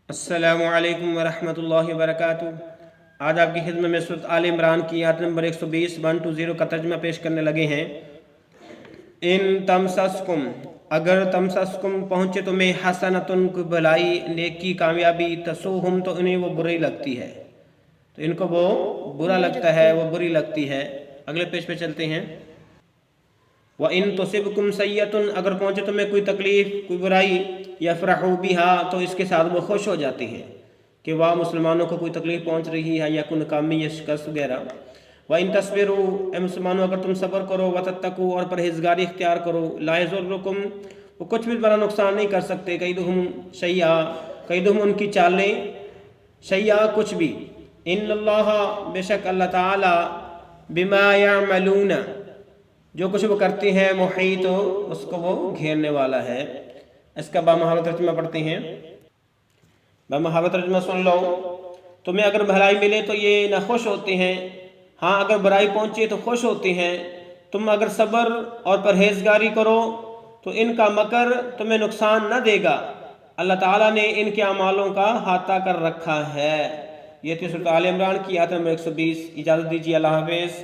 अस्सलामु अलैकुम वरहमतुल्लाहि वबरकातुह। आज आपकी खिदमत में सूरत आल इमरान की आयत नंबर 120 का तर्जुमा पेश करने लगे हैं। इन तमसस्कुम, अगर तमसस्कुम पहुँचे तुम्हें हसनतुन को भलाई, नेकी, कामयाबी, तसुहुम तो उन्हें वो बुरी लगती है, तो इनको वो बुरा लगता है, वो बुरी लगती है। अगले पेज पे चलते हैं। व इन तुसिबकुम सय्यतुन, अगर पहुँचे तुम्हें कोई तकलीफ़, कोई बुराई, यफ़रहू बिहा, तो इसके साथ वो खुश हो जाते हैं कि वाह मुसलमानों को कोई तकलीफ़ पहुँच रही है या कोई नाकामी या शिकस्त वगैरह। व इन तस्बिरू, ए मुसलमानों अगर तुम सब्र करो, व तत्तकू, और परहेज़गारी इख्तियार करो, ला यज़ुर्रुकुम, वो कुछ भी बड़ा नुकसान नहीं कर सकते, कैदुहुम शैया, कैदुहुम उनकी चालें, शैया कुछ भी, इन्नल्लाह बेशक अल्लाह ताला, बिमा यअमलून, जो कुछ वो करते हैं, मुहीत, उसको वो घेरने वाला है। इसका बामहावत तर्जुमा पढ़ते हैं। बामहावत तर्जुमा सुन लो। तुम्हें अगर भलाई मिले तो ये न खुश होते हैं, हाँ अगर बुराई पहुँचे तो खुश होते हैं। तुम अगर सब्र और परहेजगारी करो तो इनका मकर तुम्हें नुकसान न देगा, अल्लाह ताला ने इनके अमालों का हाथा कर रखा है। ये थी सूरत आल इमरान की आयत नंबर 120। इजाज़त दीजिए, अल्लाह हाफ़िज़।